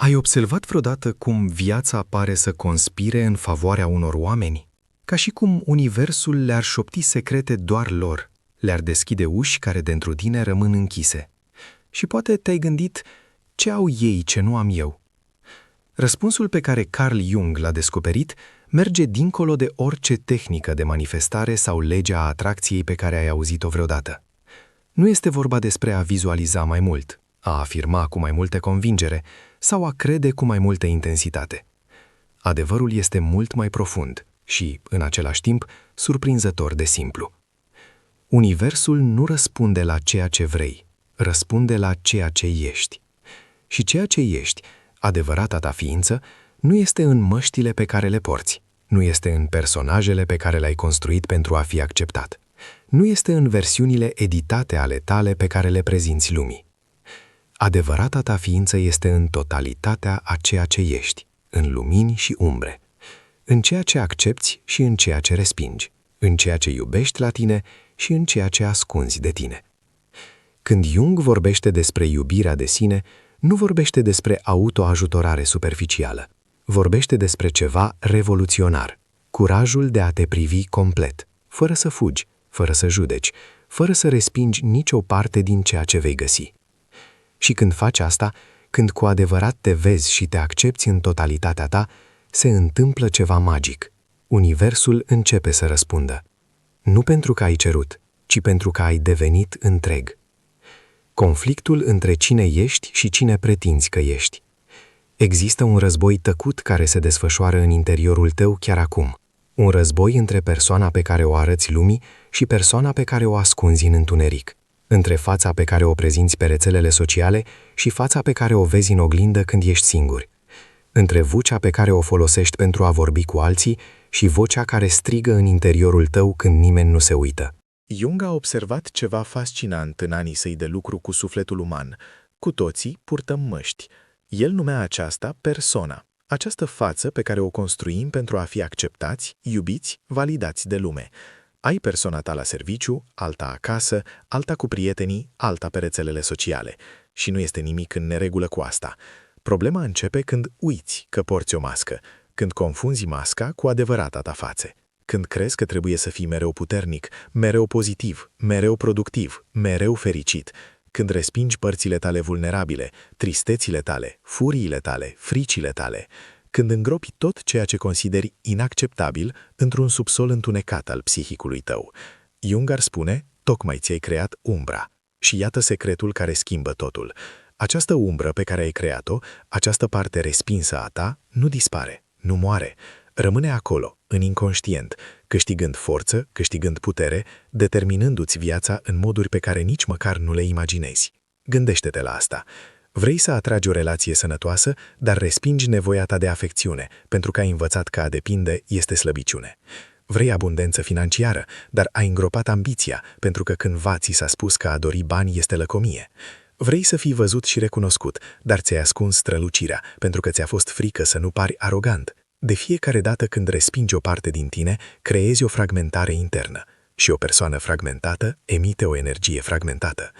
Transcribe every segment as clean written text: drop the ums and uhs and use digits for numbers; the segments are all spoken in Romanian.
Ai observat vreodată cum viața pare să conspire în favoarea unor oameni? Ca și cum universul le-ar șopti secrete doar lor, le-ar deschide uși care dentr-o tine rămân închise. Și poate te-ai gândit, ce au ei ce nu am eu? Răspunsul pe care Carl Jung l-a descoperit merge dincolo de orice tehnică de manifestare sau legea atracției pe care ai auzit-o vreodată. Nu este vorba despre a vizualiza mai mult, a afirma cu mai multă convingere sau a crede cu mai multă intensitate. Adevărul este mult mai profund și, în același timp, surprinzător de simplu. Universul nu răspunde la ceea ce vrei, răspunde la ceea ce ești. Și ceea ce ești, adevărata ta ființă, nu este în măștile pe care le porți, nu este în personajele pe care le-ai construit pentru a fi acceptat, nu este în versiunile editate ale tale pe care le prezinți lumii. Adevărata ta ființă este în totalitatea a ceea ce ești, în lumini și umbre, în ceea ce accepți și în ceea ce respingi, în ceea ce iubești la tine și în ceea ce ascunzi de tine. Când Jung vorbește despre iubirea de sine, nu vorbește despre autoajutorare superficială, vorbește despre ceva revoluționar, curajul de a te privi complet, fără să fugi, fără să judeci, fără să respingi nicio parte din ceea ce vei găsi. Și când faci asta, când cu adevărat te vezi și te accepți în totalitatea ta, se întâmplă ceva magic. Universul începe să răspundă. Nu pentru că ai cerut, ci pentru că ai devenit întreg. Conflictul între cine ești și cine pretinzi că ești. Există un război tăcut care se desfășoară în interiorul tău chiar acum. Un război între persoana pe care o arăți lumii și persoana pe care o ascunzi în întuneric. Între fața pe care o prezinți pe rețelele sociale și fața pe care o vezi în oglindă când ești singur. Între vocea pe care o folosești pentru a vorbi cu alții și vocea care strigă în interiorul tău când nimeni nu se uită. Jung a observat ceva fascinant în anii săi de lucru cu sufletul uman. Cu toții purtăm măști. El numea aceasta persona, această față pe care o construim pentru a fi acceptați, iubiți, validați de lume. Ai persoana ta la serviciu, alta acasă, alta cu prietenii, alta pe rețelele sociale. Și nu este nimic în neregulă cu asta. Problema începe când uiți că porți o mască, când confunzi masca cu adevărata ta față. Când crezi că trebuie să fii mereu puternic, mereu pozitiv, mereu productiv, mereu fericit, când respingi părțile tale vulnerabile, tristețile tale, furiile tale, fricile tale, când îngropi tot ceea ce consideri inacceptabil într-un subsol întunecat al psihicului tău. Jung ar spune, tocmai ți-ai creat umbra. Și iată secretul care schimbă totul. Această umbră pe care ai creat-o, această parte respinsă a ta, nu dispare, nu moare. Rămâne acolo, în inconștient, câștigând forță, câștigând putere, determinându-ți viața în moduri pe care nici măcar nu le imaginezi. Gândește-te la asta. Vrei să atragi o relație sănătoasă, dar respingi nevoia ta de afecțiune, pentru că ai învățat că a depinde este slăbiciune. Vrei abundență financiară, dar ai îngropat ambiția, pentru că cândva ți s-a spus că a dori bani este lăcomie. Vrei să fii văzut și recunoscut, dar ți-ai ascuns strălucirea, pentru că ți-a fost frică să nu pari arogant. De fiecare dată când respingi o parte din tine, creezi o fragmentare internă. Și o persoană fragmentată emite o energie fragmentată.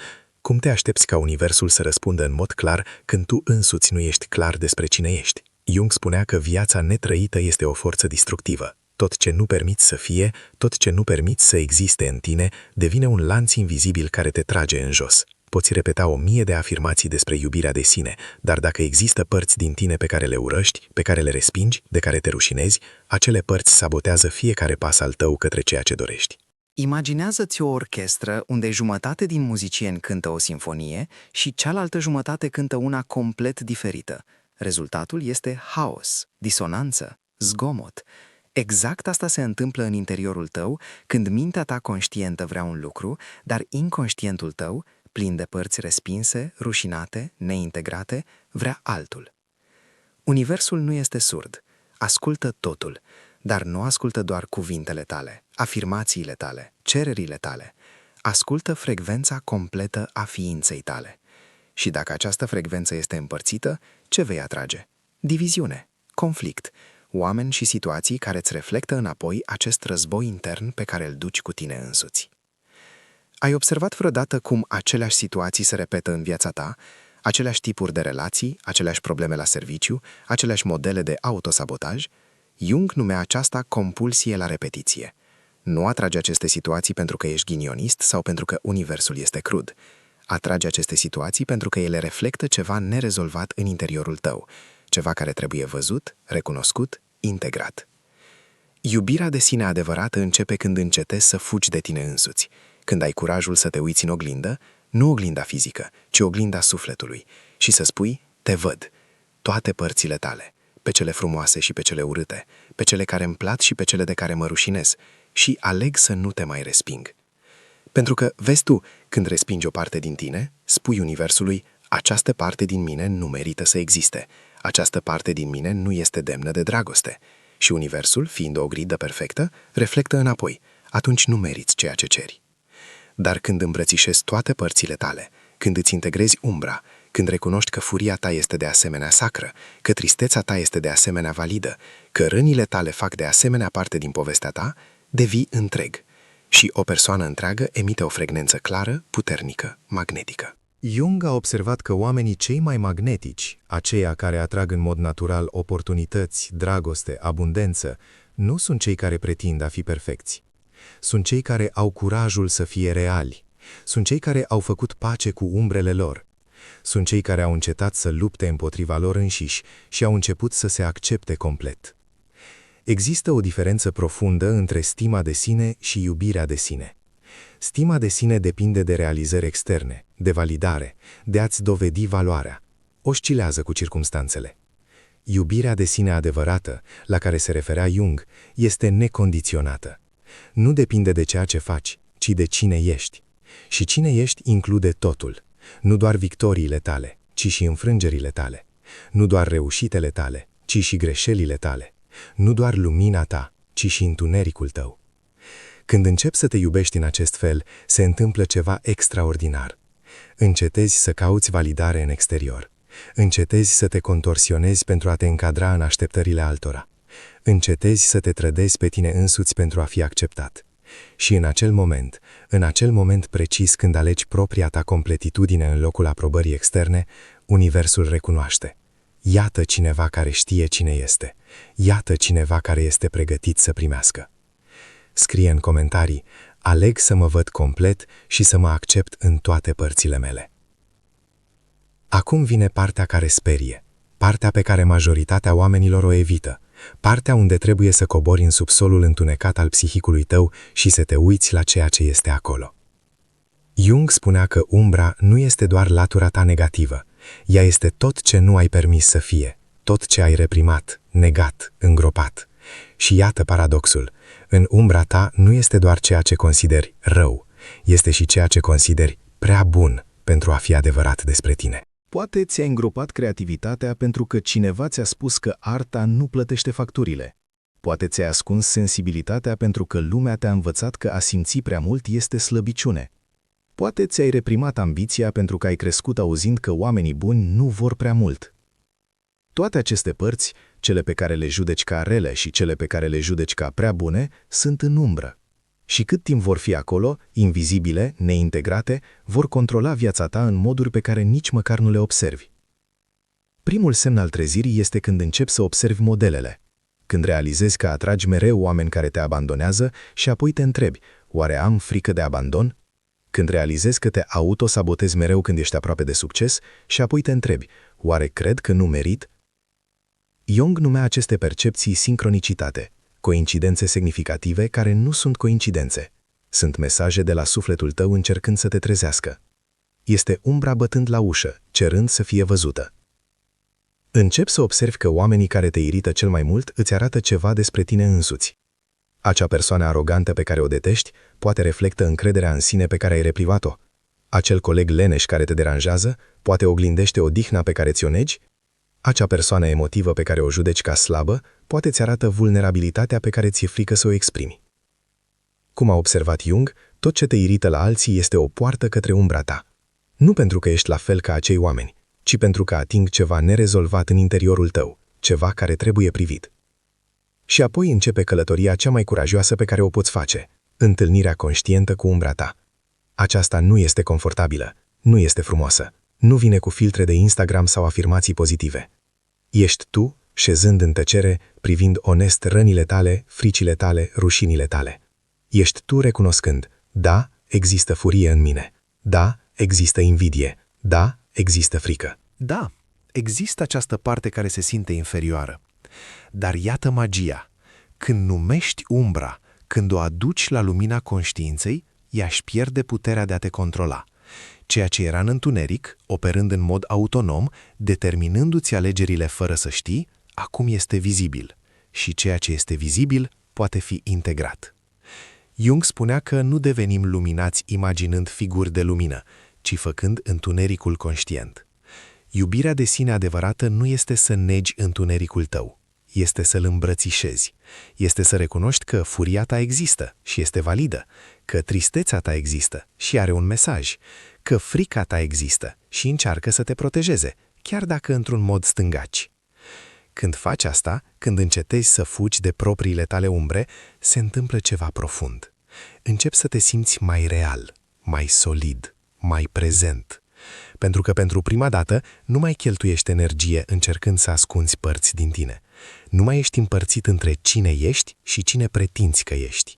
Cum te aștepți ca universul să răspundă în mod clar când tu însuți nu ești clar despre cine ești? Jung spunea că viața netrăită este o forță distructivă. Tot ce nu permiți să fie, tot ce nu permiți să existe în tine, devine un lanț invizibil care te trage în jos. Poți repeta 1000 de afirmații despre iubirea de sine, dar dacă există părți din tine pe care le urăști, pe care le respingi, de care te rușinezi, acele părți sabotează fiecare pas al tău către ceea ce dorești. Imaginează-ți o orchestră unde jumătate din muzicieni cântă o sinfonie și cealaltă jumătate cântă una complet diferită. Rezultatul este haos, disonanță, zgomot. Exact asta se întâmplă în interiorul tău când mintea ta conștientă vrea un lucru, dar inconștientul tău, plin de părți respinse, rușinate, neintegrate, vrea altul. Universul nu este surd, ascultă totul, dar nu ascultă doar cuvintele tale, afirmațiile tale, cererile tale. Ascultă frecvența completă a ființei tale. Și dacă această frecvență este împărțită, ce vei atrage? Diviziune, conflict, oameni și situații care îți reflectă înapoi acest război intern pe care îl duci cu tine însuți. Ai observat vreodată cum aceleași situații se repetă în viața ta? Aceleași tipuri de relații, aceleași probleme la serviciu, aceleași modele de autosabotaj. Jung numea aceasta compulsie la repetiție. Nu atrage aceste situații pentru că ești ghinionist sau pentru că universul este crud. Atrage aceste situații pentru că ele reflectă ceva nerezolvat în interiorul tău, ceva care trebuie văzut, recunoscut, integrat. Iubirea de sine adevărată începe când încetezi să fugi de tine însuți, când ai curajul să te uiți în oglindă, nu oglinda fizică, ci oglinda sufletului, și să spui, te văd, toate părțile tale, pe cele frumoase și pe cele urâte, pe cele care îmi plac și pe cele de care mă rușinez, și aleg să nu te mai resping. Pentru că, vezi tu, când respingi o parte din tine, spui universului, această parte din mine nu merită să existe, această parte din mine nu este demnă de dragoste. Și universul, fiind o oglindă perfectă, reflectă înapoi, atunci nu meriți ceea ce ceri. Dar când îmbrățișezi toate părțile tale, când îți integrezi umbra, când recunoști că furia ta este de asemenea sacră, că tristețea ta este de asemenea validă, că rănile tale fac de asemenea parte din povestea ta, devii întreg. Și o persoană întreagă emite o frecvență clară, puternică, magnetică. Jung a observat că oamenii cei mai magnetici, aceia care atrag în mod natural oportunități, dragoste, abundență, nu sunt cei care pretind a fi perfecți. Sunt cei care au curajul să fie reali. Sunt cei care au făcut pace cu umbrele lor. Sunt cei care au încetat să lupte împotriva lor înșiși și au început să se accepte complet. Există o diferență profundă între stima de sine și iubirea de sine. Stima de sine depinde de realizări externe, de validare, de a-ți dovedi valoarea. Oscilează cu circumstanțele. Iubirea de sine adevărată, la care se referea Jung, este necondiționată. Nu depinde de ceea ce faci, ci de cine ești. Și cine ești include totul. Nu doar victoriile tale, ci și înfrângerile tale. Nu doar reușitele tale, ci și greșelile tale. Nu doar lumina ta, ci și întunericul tău. Când începi să te iubești în acest fel, se întâmplă ceva extraordinar. Încetezi să cauți validare în exterior. Încetezi să te contorsionezi pentru a te încadra în așteptările altora. Încetezi să te trădezi pe tine însuți pentru a fi acceptat. Și în acel moment precis când alegi propria ta completitudine în locul aprobării externe, universul recunoaște. Iată cineva care știe cine este. Iată cineva care este pregătit să primească. Scrie în comentarii, aleg să mă văd complet și să mă accept în toate părțile mele. Acum vine partea care sperie, partea pe care majoritatea oamenilor o evită, partea unde trebuie să cobori în subsolul întunecat al psihicului tău și să te uiți la ceea ce este acolo. Jung spunea că umbra nu este doar latura ta negativă, ea este tot ce nu ai permis să fie, tot ce ai reprimat, negat, îngropat. Și iată paradoxul, în umbra ta nu este doar ceea ce consideri rău, este și ceea ce consideri prea bun pentru a fi adevărat despre tine. Poate ți-ai îngropat creativitatea pentru că cineva ți-a spus că arta nu plătește facturile. Poate ți-ai ascuns sensibilitatea pentru că lumea te-a învățat că a simți prea mult este slăbiciune. Poate ți-ai reprimat ambiția pentru că ai crescut auzind că oamenii buni nu vor prea mult. Toate aceste părți, cele pe care le judeci ca rele și cele pe care le judeci ca prea bune, sunt în umbră. Și cât timp vor fi acolo, invizibile, neintegrate, vor controla viața ta în moduri pe care nici măcar nu le observi. Primul semn al trezirii este când începi să observi modelele. Când realizezi că atragi mereu oameni care te abandonează și apoi te întrebi, oare am frică de abandon? Când realizezi că te autosabotezi mereu când ești aproape de succes și apoi te întrebi, oare cred că nu merit? Jung numea aceste percepții sincronicitate, coincidențe semnificative care nu sunt coincidențe. Sunt mesaje de la sufletul tău încercând să te trezească. Este umbra bătând la ușă, cerând să fie văzută. Începi să observi că oamenii care te irită cel mai mult îți arată ceva despre tine însuți. Acea persoană arogantă pe care o detești poate reflectă încrederea în sine pe care ai reprimat-o. Acel coleg leneș care te deranjează poate oglindește odihna pe care ți-o negi. Acea persoană emotivă pe care o judeci ca slabă poate ți arată vulnerabilitatea pe care ți-e frică să o exprimi. Cum a observat Jung, tot ce te irită la alții este o poartă către umbra ta. Nu pentru că ești la fel ca acei oameni, ci pentru că ating ceva nerezolvat în interiorul tău, ceva care trebuie privit. Și apoi începe călătoria cea mai curajoasă pe care o poți face, întâlnirea conștientă cu umbra ta. Aceasta nu este confortabilă, nu este frumoasă, nu vine cu filtre de Instagram sau afirmații pozitive. Ești tu, șezând în tăcere, privind onest rănile tale, fricile tale, rușinile tale. Ești tu recunoscând, da, există furie în mine. Da, există invidie. Da, există frică. Da, există această parte care se simte inferioară. Dar iată magia. Când numești umbra, când o aduci la lumina conștiinței, ea își pierde puterea de a te controla. Ceea ce era în întuneric, operând în mod autonom, determinându-ți alegerile fără să știi, acum este vizibil. Și ceea ce este vizibil poate fi integrat. Jung spunea că nu devenim luminați imaginând figuri de lumină, ci făcând întunericul conștient. Iubirea de sine adevărată nu este să negi întunericul tău, este să-l îmbrățișezi, este să recunoști că furia ta există și este validă, că tristețea ta există și are un mesaj, că frica ta există și încearcă să te protejeze, chiar dacă într-un mod stângaci. Când faci asta, când încetezi să fugi de propriile tale umbre, se întâmplă ceva profund. Începi să te simți mai real, mai solid, mai prezent. Pentru că pentru prima dată nu mai cheltuiești energie încercând să ascunzi părți din tine. Nu mai ești împărțit între cine ești și cine pretinzi că ești.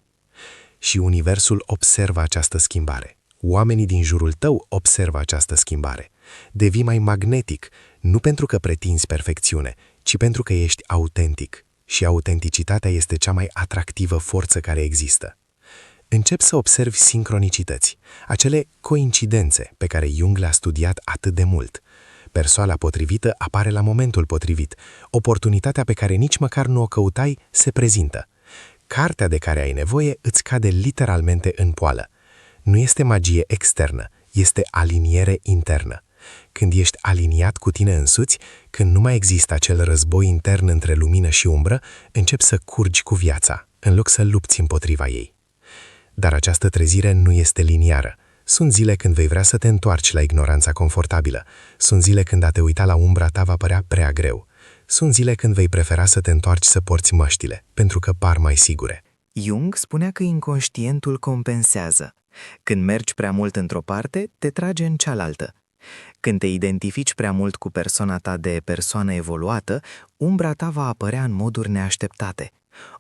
Și universul observă această schimbare. Oamenii din jurul tău observă această schimbare. Devii mai magnetic, nu pentru că pretinzi perfecțiune, ci pentru că ești autentic. Și autenticitatea este cea mai atractivă forță care există. Începi să observi sincronicități, acele coincidențe pe care Jung le-a studiat atât de mult. Persoana potrivită apare la momentul potrivit, oportunitatea pe care nici măcar nu o căutai se prezintă. Cartea de care ai nevoie îți cade literalmente în poală. Nu este magie externă, este aliniere internă. Când ești aliniat cu tine însuți, când nu mai există acel război intern între lumină și umbră, începi să curgi cu viața, în loc să lupți împotriva ei. Dar această trezire nu este liniară. Sunt zile când vei vrea să te întoarci la ignoranța confortabilă. Sunt zile când a te uita la umbra ta va părea prea greu. Sunt zile când vei prefera să te întoarci să porți măștile, pentru că par mai sigure. Jung spunea că inconștientul compensează. Când mergi prea mult într-o parte, te trage în cealaltă. Când te identifici prea mult cu persoana ta de persoană evoluată, umbra ta va apărea în moduri neașteptate.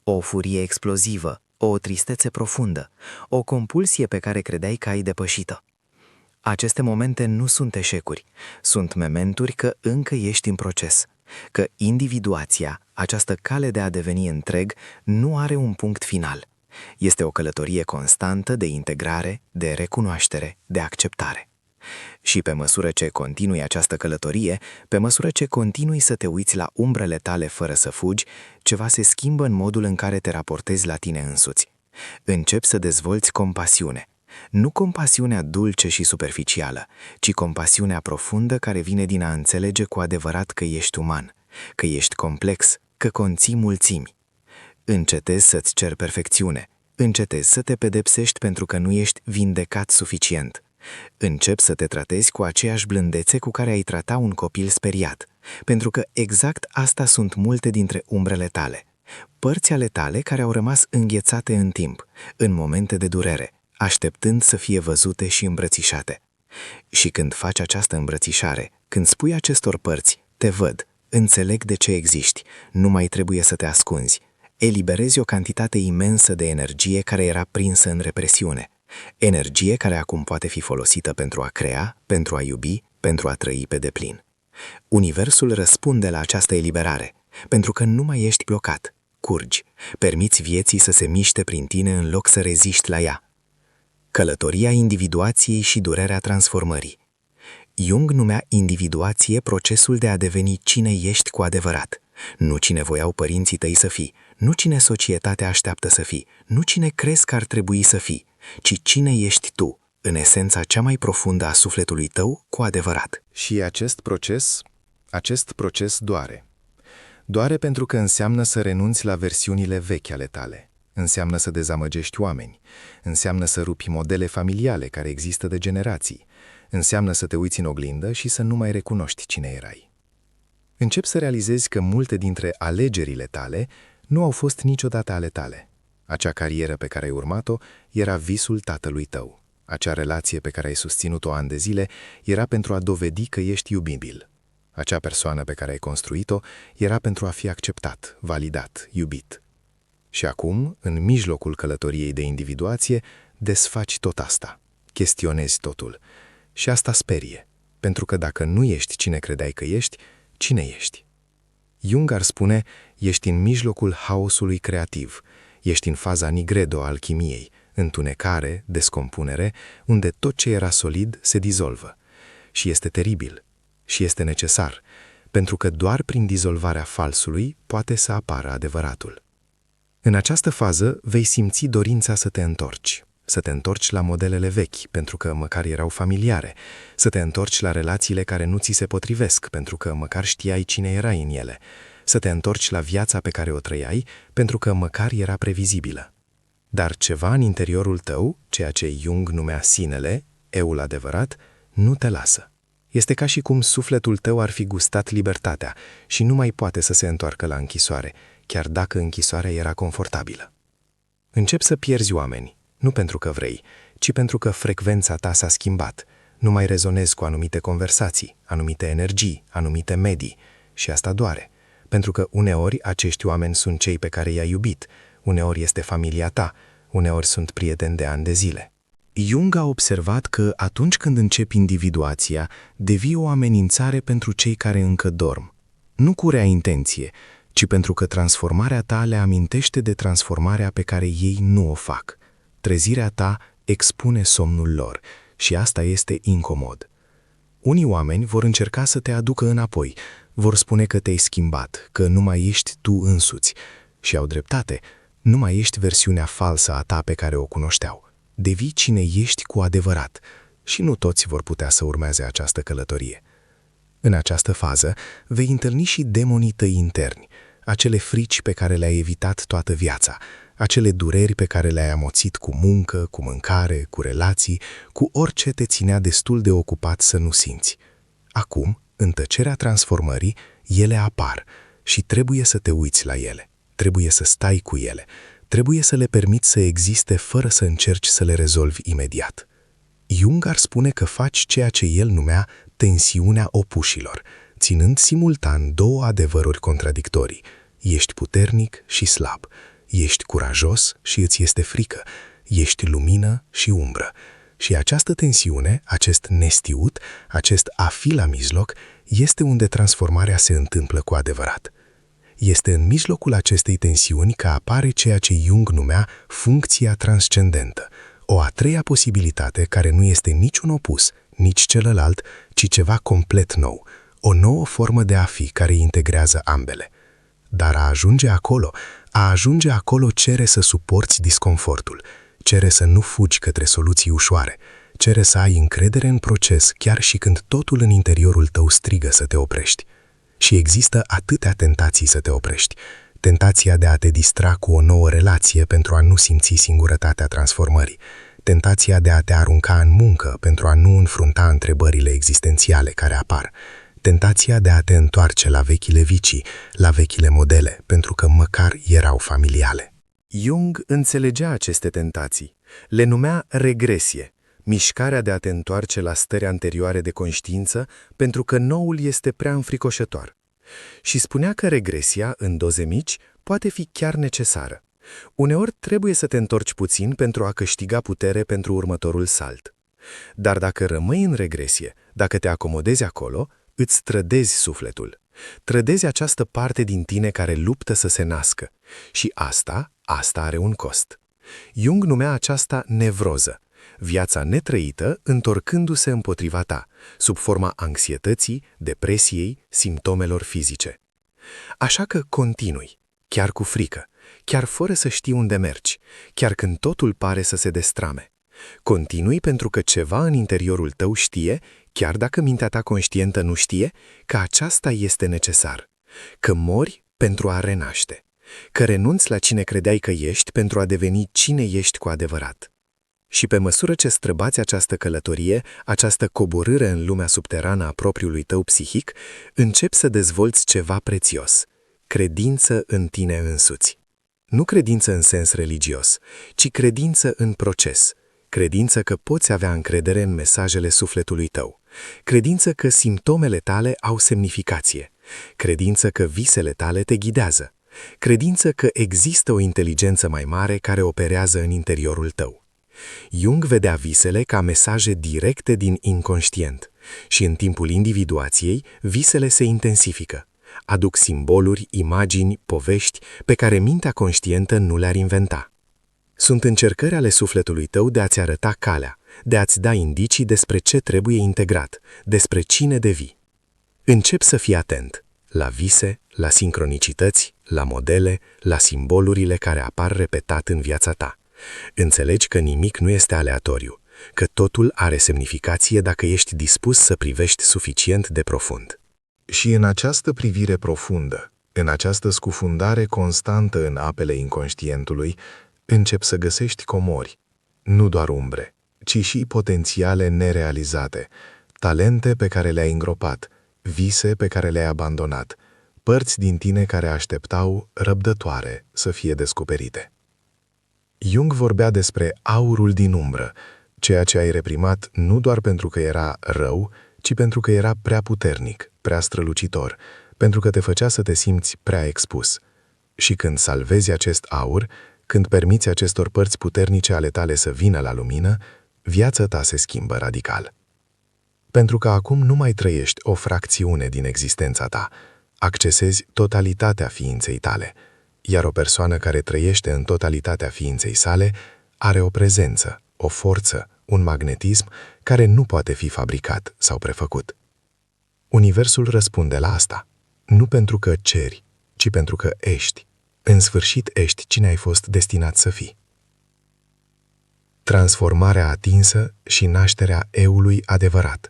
O furie explozivă, o tristețe profundă, o compulsie pe care credeai că ai depășit-o. Aceste momente nu sunt eșecuri, sunt mementuri că încă ești în proces, că individuația, această cale de a deveni întreg, nu are un punct final. Este o călătorie constantă de integrare, de recunoaștere, de acceptare. Și pe măsură ce continui această călătorie, pe măsură ce continui să te uiți la umbrele tale fără să fugi, ceva se schimbă în modul în care te raportezi la tine însuți. Începi să dezvolți compasiune. Nu compasiunea dulce și superficială, ci compasiunea profundă care vine din a înțelege cu adevărat că ești uman, că ești complex, că conții mulțimi. Încetezi să-ți ceri perfecțiune, încetezi să te pedepsești pentru că nu ești vindecat suficient. Începi să te tratezi cu aceeași blândețe cu care ai trata un copil speriat, pentru că exact asta sunt multe dintre umbrele tale. Părți ale tale care au rămas înghețate în timp, în momente de durere, așteptând să fie văzute și îmbrățișate. Și când faci această îmbrățișare, când spui acestor părți, te văd, înțeleg de ce existi, nu mai trebuie să te ascunzi, eliberezi o cantitate imensă de energie care era prinsă în represiune. Energie care acum poate fi folosită pentru a crea, pentru a iubi, pentru a trăi pe deplin. Universul răspunde la această eliberare, pentru că nu mai ești blocat, curgi, permiți vieții să se miște prin tine în loc să reziști la ea. Călătoria individuației și durerea transformării. Jung numea individuație procesul de a deveni cine ești cu adevărat, nu cine voiau părinții tăi să fii, nu cine societatea așteaptă să fii, nu cine crezi că ar trebui să fii, ci cine ești tu, în esența cea mai profundă a sufletului tău cu adevărat. Și acest proces doare. Doare pentru că înseamnă să renunți la versiunile vechi ale tale. Înseamnă să dezamăgești oameni. Înseamnă să rupi modele familiale care există de generații. Înseamnă să te uiți în oglindă și să nu mai recunoști cine erai. Începi să realizezi că multe dintre alegerile tale nu au fost niciodată ale tale. Acea carieră pe care ai urmat-o era visul tatălui tău. Acea relație pe care ai susținut-o ani de zile era pentru a dovedi că ești iubibil. Acea persoană pe care ai construit-o era pentru a fi acceptat, validat, iubit. Și acum, în mijlocul călătoriei de individuație, desfaci tot asta. Chestionezi totul. Și asta sperie, pentru că dacă nu ești cine credeai că ești, cine ești? Jung ar spune, ești în mijlocul haosului creativ, ești în faza nigredo a alchimiei, întunecare, descompunere, unde tot ce era solid se dizolvă. Și este teribil. Și este necesar, pentru că doar prin dizolvarea falsului poate să apară adevăratul. În această fază vei simți dorința să te întorci la modelele vechi, pentru că măcar erau familiare, să te întorci la relațiile care nu ți se potrivesc, pentru că măcar știai cine erai în ele, să te întorci la viața pe care o trăiai, pentru că măcar era previzibilă. Dar ceva în interiorul tău, ceea ce Jung numea sinele, eul adevărat, nu te lasă. Este ca și cum sufletul tău ar fi gustat libertatea și nu mai poate să se întoarcă la închisoare, chiar dacă închisoarea era confortabilă. Începi să pierzi oameni, nu pentru că vrei, ci pentru că frecvența ta s-a schimbat. Nu mai rezonezi cu anumite conversații, anumite energii, anumite medii. Și asta doare, pentru că uneori acești oameni sunt cei pe care i-ai iubit, uneori este familia ta, uneori sunt prieteni de ani de zile. Jung a observat că atunci când începi individuația, devii o amenințare pentru cei care încă dorm. Nu cu rea intenție, ci pentru că transformarea ta le amintește de transformarea pe care ei nu o fac. Trezirea ta expune somnul lor și asta este incomod. Unii oameni vor încerca să te aducă înapoi, vor spune că te-ai schimbat, că nu mai ești tu însuți. Și au dreptate, nu mai ești versiunea falsă a ta pe care o cunoșteau. Devii cine ești cu adevărat și nu toți vor putea să urmeze această călătorie. În această fază vei întâlni și demonii tăi interni, acele frici pe care le-ai evitat toată viața, acele dureri pe care le-ai amoțit cu muncă, cu mâncare, cu relații, cu orice te ținea destul de ocupat să nu simți. Acum, în tăcerea transformării, ele apar și trebuie să te uiți la ele, trebuie să stai cu ele, trebuie să le permiți să existe fără să încerci să le rezolvi imediat. Jung ar spune că faci ceea ce el numea tensiunea opușilor, ținând simultan două adevăruri contradictorii. Ești puternic și slab, ești curajos și îți este frică, ești lumină și umbră. Și această tensiune, acest nestiut, acest a fi la mijloc, este unde transformarea se întâmplă cu adevărat. Este în mijlocul acestei tensiuni că apare ceea ce Jung numea funcția transcendentă, o a treia posibilitate care nu este niciun opus, nici celălalt, ci ceva complet nou, o nouă formă de a fi care integrează ambele. Dar a ajunge acolo cere să suporți disconfortul, cere să nu fugi către soluții ușoare, cere să ai încredere în proces chiar și când totul în interiorul tău strigă să te oprești. Și există atâtea tentații să te oprești. Tentația de a te distra cu o nouă relație pentru a nu simți singurătatea transformării. Tentația de a te arunca în muncă pentru a nu înfrunta întrebările existențiale care apar. Tentația de a te întoarce la vechile vicii, la vechile modele, pentru că măcar erau familiale. Jung înțelegea aceste tentații. Le numea regresie, mișcarea de a te întoarce la stări anterioare de conștiință pentru că noul este prea înfricoșător. Și spunea că regresia, în doze mici, poate fi chiar necesară. Uneori trebuie să te întorci puțin pentru a câștiga putere pentru următorul salt. Dar dacă rămâi în regresie, dacă te acomodezi acolo, îți trădezi sufletul. Trădezi această parte din tine care luptă să se nască. Și asta are un cost. Jung numea aceasta nevroză, viața netrăită întorcându-se împotriva ta, sub forma anxietății, depresiei, simptomelor fizice. Așa că continui, chiar cu frică, chiar fără să știi unde mergi, chiar când totul pare să se destrame. Continui pentru că ceva în interiorul tău știe, chiar dacă mintea ta conștientă nu știe, că aceasta este necesar, că mori pentru a renaște, că renunți la cine credeai că ești pentru a deveni cine ești cu adevărat. Și pe măsură ce străbați această călătorie, această coborâre în lumea subterană a propriului tău psihic, începi să dezvolți ceva prețios, credință în tine însuți. Nu credință în sens religios, ci credință în proces, Credință că poți avea încredere în mesajele sufletului tău. Credință că simptomele tale au semnificație. Credință că visele tale te ghidează. Credință că există o inteligență mai mare care operează în interiorul tău. Jung vedea visele ca mesaje directe din inconștient și în timpul individuației, visele se intensifică. Aduc simboluri, imagini, povești pe care mintea conștientă nu le-ar inventa. Sunt încercări ale sufletului tău de a-ți arăta calea, de a-ți da indicii despre ce trebuie integrat, despre cine devii. Încep să fii atent la vise, la sincronicități, la modele, la simbolurile care apar repetat în viața ta. Înțelegi că nimic nu este aleatoriu, că totul are semnificație dacă ești dispus să privești suficient de profund. Și în această privire profundă, în această scufundare constantă în apele inconștientului, începi să găsești comori, nu doar umbre, ci și potențiale nerealizate, talente pe care le-ai îngropat, vise pe care le-ai abandonat, părți din tine care așteptau, răbdătoare, să fie descoperite. Jung vorbea despre aurul din umbră, ceea ce ai reprimat nu doar pentru că era rău, ci pentru că era prea puternic, prea strălucitor, pentru că te făcea să te simți prea expus. Și când salvezi acest aur, când permiți acestor părți puternice ale tale să vină la lumină, viața ta se schimbă radical. Pentru că acum nu mai trăiești o fracțiune din existența ta, accesezi totalitatea ființei tale, iar o persoană care trăiește în totalitatea ființei sale are o prezență, o forță, un magnetism care nu poate fi fabricat sau prefăcut. Universul răspunde la asta, nu pentru că ceri, ci pentru că ești. În sfârșit ești cine ai fost destinat să fii. Transformarea atinsă și nașterea eului adevărat.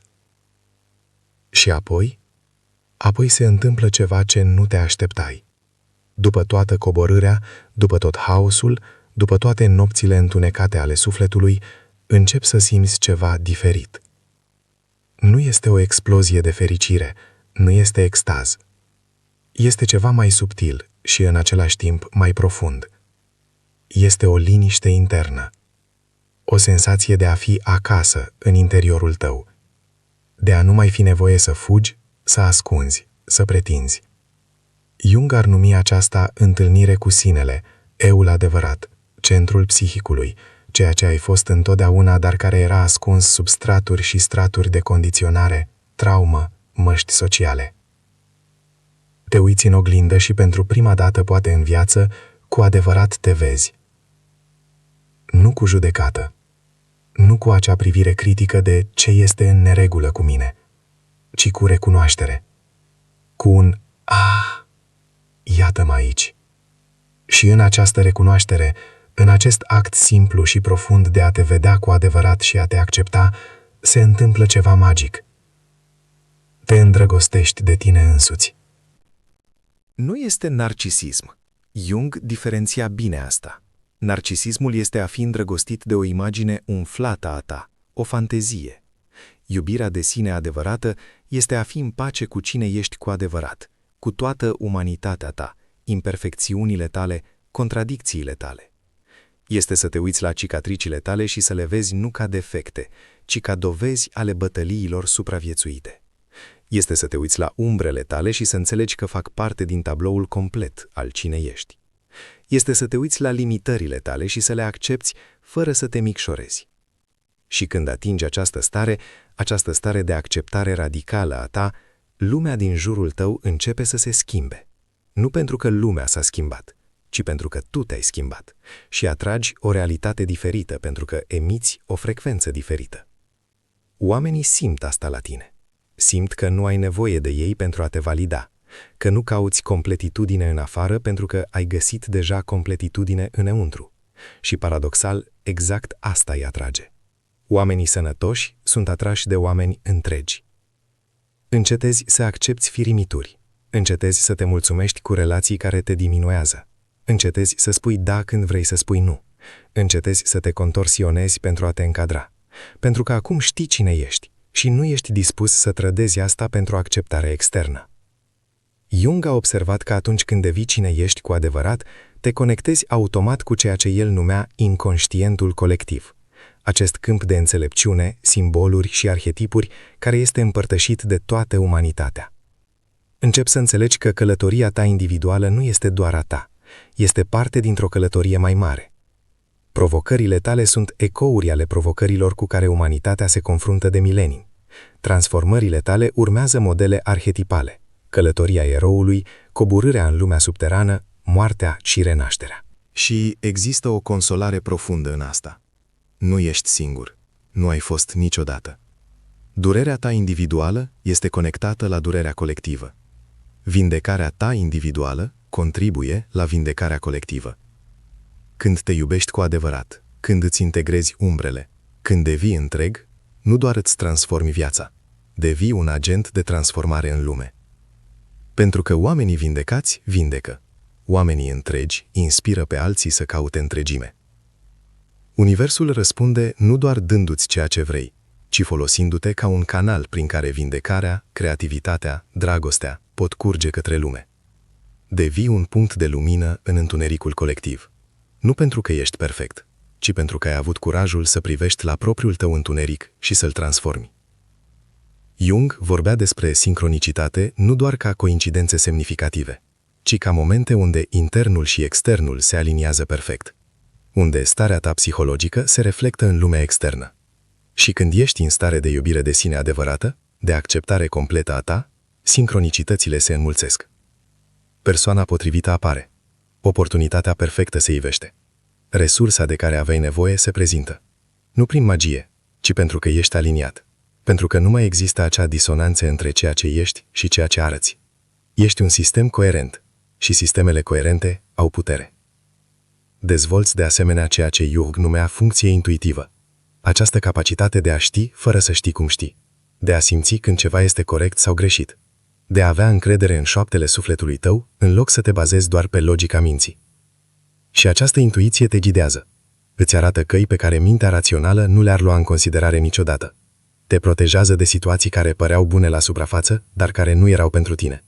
Și apoi se întâmplă ceva ce nu te așteptai. După toată coborârea, după tot haosul, după toate nopțile întunecate ale sufletului, începi să simți ceva diferit. Nu este o explozie de fericire, nu este extaz. Este ceva mai subtil și în același timp mai profund. Este o liniște internă, o senzație de a fi acasă în interiorul tău, de a nu mai fi nevoie să fugi, să ascunzi, să pretinzi. Jung ar numi aceasta întâlnire cu sinele, eul adevărat, centrul psihicului, ceea ce ai fost întotdeauna, dar care era ascuns sub straturi și straturi de condiționare, traumă, măști sociale. Te uiți în oglindă și pentru prima dată poate în viață, cu adevărat te vezi. Nu cu judecată, nu cu acea privire critică de ce este în neregulă cu mine, ci cu recunoaștere, cu un iată-mă aici. Și în această recunoaștere, în acest act simplu și profund de a te vedea cu adevărat și a te accepta, se întâmplă ceva magic. Te îndrăgostești de tine însuți. Nu este narcisism. Jung diferenția bine asta. Narcisismul este a fi îndrăgostit de o imagine umflată a ta, o fantezie. Iubirea de sine adevărată este a fi în pace cu cine ești cu adevărat, cu toată umanitatea ta, imperfecțiunile tale, contradicțiile tale. Este să te uiți la cicatricile tale și să le vezi nu ca defecte, ci ca dovezi ale bătăliilor supraviețuite. Este să te uiți la umbrele tale și să înțelegi că fac parte din tabloul complet al cine ești. Este să te uiți la limitările tale și să le accepți fără să te micșorezi. Și când atingi această stare de acceptare radicală a ta, lumea din jurul tău începe să se schimbe. Nu pentru că lumea s-a schimbat, ci pentru că tu te-ai schimbat și atragi o realitate diferită pentru că emiți o frecvență diferită. Oamenii simt asta la tine. Simt că nu ai nevoie de ei pentru a te valida, că nu cauți completitudine în afară pentru că ai găsit deja completitudine înăuntru. Și paradoxal, exact asta îi atrage. Oamenii sănătoși sunt atrași de oameni întregi. Încetezi să accepți firimituri. Încetezi să te mulțumești cu relații care te diminuează. Încetezi să spui da când vrei să spui nu. Încetezi să te contorsionezi pentru a te încadra. Pentru că acum știi cine ești și nu ești dispus să trădezi asta pentru acceptare externă. Jung a observat că atunci când devii cine ești cu adevărat, te conectezi automat cu ceea ce el numea inconștientul colectiv. acest câmp de înțelepciune, simboluri și arhetipuri care este împărtășit de toată umanitatea. Încep să înțelegi că călătoria ta individuală nu este doar a ta, este parte dintr-o călătorie mai mare. Provocările tale sunt ecouri ale provocărilor cu care umanitatea se confruntă de milenii. Transformările tale urmează modele arhetipale, călătoria eroului, coborârea în lumea subterană, moartea și renașterea. Și există o consolare profundă în asta. Nu ești singur. Nu ai fost niciodată. Durerea ta individuală este conectată la durerea colectivă. Vindecarea ta individuală contribuie la vindecarea colectivă. Când te iubești cu adevărat, când îți integrezi umbrele, când devii întreg, nu doar îți transformi viața, devii un agent de transformare în lume. Pentru că oamenii vindecați vindecă. Oamenii întregi inspiră pe alții să caute întregime. Universul răspunde nu doar dându-ți ceea ce vrei, ci folosindu-te ca un canal prin care vindecarea, creativitatea, dragostea pot curge către lume. Devii un punct de lumină în întunericul colectiv. Nu pentru că ești perfect, ci pentru că ai avut curajul să privești la propriul tău întuneric și să-l transformi. Jung vorbea despre sincronicitate nu doar ca coincidențe semnificative, ci ca momente unde internul și externul se aliniază perfect, unde starea ta psihologică se reflectă în lumea externă. Și când ești în stare de iubire de sine adevărată, de acceptare completă a ta, sincronicitățile se înmulțesc. Persoana potrivită apare. Oportunitatea perfectă se ivește. Resursa de care aveai nevoie se prezintă. Nu prin magie, ci pentru că ești aliniat. Pentru că nu mai există acea disonanță între ceea ce ești și ceea ce arăți. Ești un sistem coerent și sistemele coerente au putere. Dezvolți de asemenea ceea ce Jung numea funcție intuitivă. Această capacitate de a ști fără să știi cum știi, de a simți când ceva este corect sau greșit, de a avea încredere în șoaptele sufletului tău în loc să te bazezi doar pe logica minții. Și această intuiție te ghidează. Îți arată căi pe care mintea rațională nu le-ar lua în considerare niciodată. Te protejează de situații care păreau bune la suprafață, dar care nu erau pentru tine.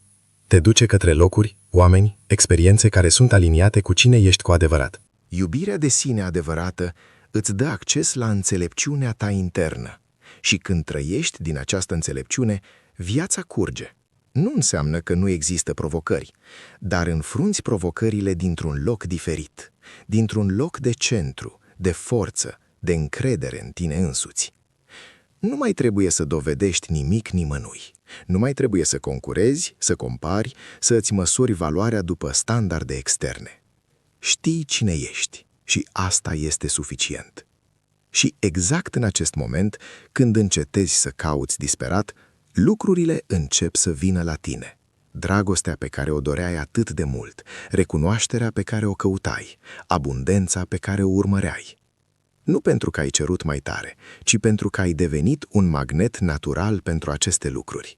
Te duce către locuri, oameni, experiențe care sunt aliniate cu cine ești cu adevărat. Iubirea de sine adevărată îți dă acces la înțelepciunea ta internă și când trăiești din această înțelepciune, viața curge. Nu înseamnă că nu există provocări, dar înfrunți provocările dintr-un loc diferit, dintr-un loc de centru, de forță, de încredere în tine însuți. Nu mai trebuie să dovedești nimic nimănui. Nu mai trebuie să concurezi, să compari, să îți măsori valoarea după standarde externe. Știi cine ești și asta este suficient. Și exact în acest moment, când încetezi să cauți disperat, lucrurile încep să vină la tine. Dragostea pe care o doreai atât de mult, recunoașterea pe care o căutai, abundența pe care o urmăreai. Nu pentru că ai cerut mai tare, ci pentru că ai devenit un magnet natural pentru aceste lucruri.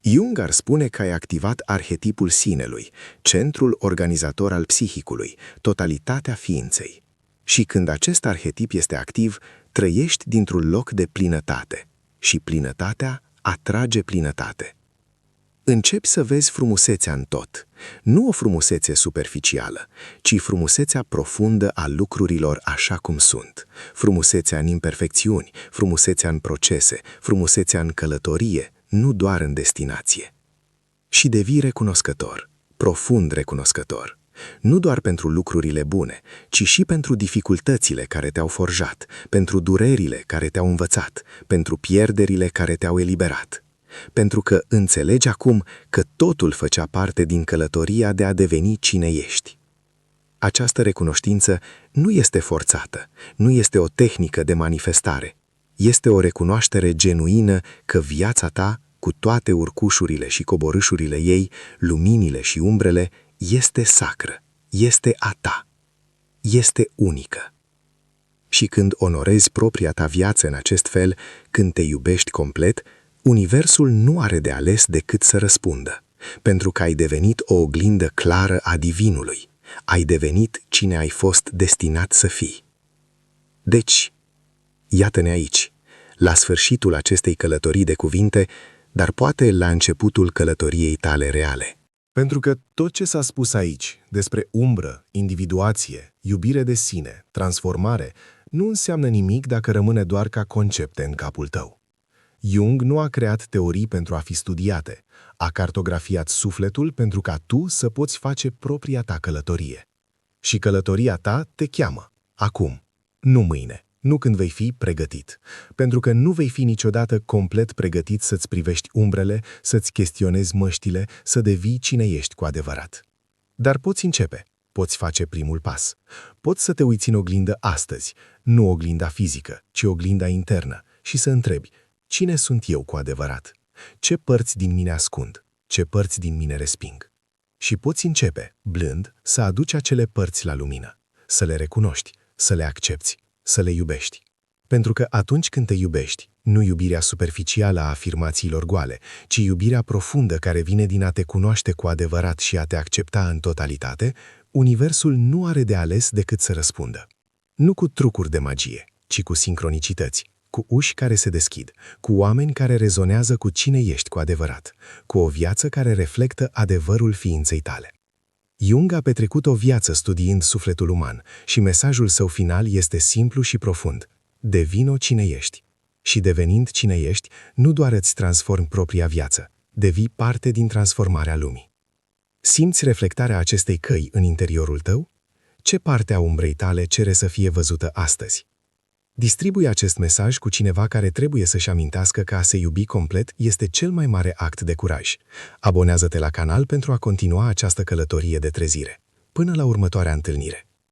Jung ar spune că ai activat arhetipul sinelui, centrul organizator al psihicului, totalitatea ființei. Și când acest arhetip este activ, trăiești dintr-un loc de plinătate. Și plinătatea atrage plinătate. Începi să vezi frumusețea în tot, nu o frumusețe superficială, ci frumusețea profundă a lucrurilor așa cum sunt, frumusețea în imperfecțiuni, frumusețea în procese, frumusețea în călătorie, nu doar în destinație. Și devii recunoscător, profund recunoscător, nu doar pentru lucrurile bune, ci și pentru dificultățile care te-au forjat, pentru durerile care te-au învățat, pentru pierderile care te-au eliberat. Pentru că înțelegi acum că totul făcea parte din călătoria de a deveni cine ești. Această recunoștință nu este forțată, nu este o tehnică de manifestare. Este o recunoaștere genuină că viața ta, cu toate urcușurile și coborâșurile ei, luminile și umbrele, este sacră, este a ta, este unică. Și când onorezi propria ta viață în acest fel, când te iubești complet, Universul nu are de ales decât să răspundă, pentru că ai devenit o oglindă clară a Divinului, ai devenit cine ai fost destinat să fii. Deci, iată-ne aici, la sfârșitul acestei călătorii de cuvinte, dar poate la începutul călătoriei tale reale. Pentru că tot ce s-a spus aici despre umbră, individuație, iubire de sine, transformare, nu înseamnă nimic dacă rămâne doar ca concepte în capul tău. Jung nu a creat teorii pentru a fi studiate, a cartografiat sufletul pentru ca tu să poți face propria ta călătorie. Și călătoria ta te cheamă, acum, nu mâine, nu când vei fi pregătit, pentru că nu vei fi niciodată complet pregătit să-ți privești umbrele, să-ți chestionezi măștile, să devii cine ești cu adevărat. Dar poți începe, poți face primul pas. Poți să te uiți în oglindă astăzi, nu oglinda fizică, ci oglinda internă, și să întrebi, cine sunt eu cu adevărat? Ce părți din mine ascund? Ce părți din mine resping? Și poți începe, blând, să aduci acele părți la lumină, să le recunoști, să le accepți, să le iubești. Pentru că atunci când te iubești, nu iubirea superficială a afirmațiilor goale, ci iubirea profundă care vine din a te cunoaște cu adevărat și a te accepta în totalitate, universul nu are de ales decât să răspundă. Nu cu trucuri de magie, ci cu sincronicități, cu uși care se deschid, cu oameni care rezonează cu cine ești cu adevărat, cu o viață care reflectă adevărul ființei tale. Jung a petrecut o viață studiind sufletul uman și mesajul său final este simplu și profund. Devino cine ești. Și devenind cine ești, nu doar îți transformi propria viață, devii parte din transformarea lumii. Simți reflectarea acestei căi în interiorul tău? Ce parte a umbrei tale cere să fie văzută astăzi? Distribui acest mesaj cu cineva care trebuie să-și amintească că a se iubi complet este cel mai mare act de curaj. Abonează-te la canal pentru a continua această călătorie de trezire. Până la următoarea întâlnire!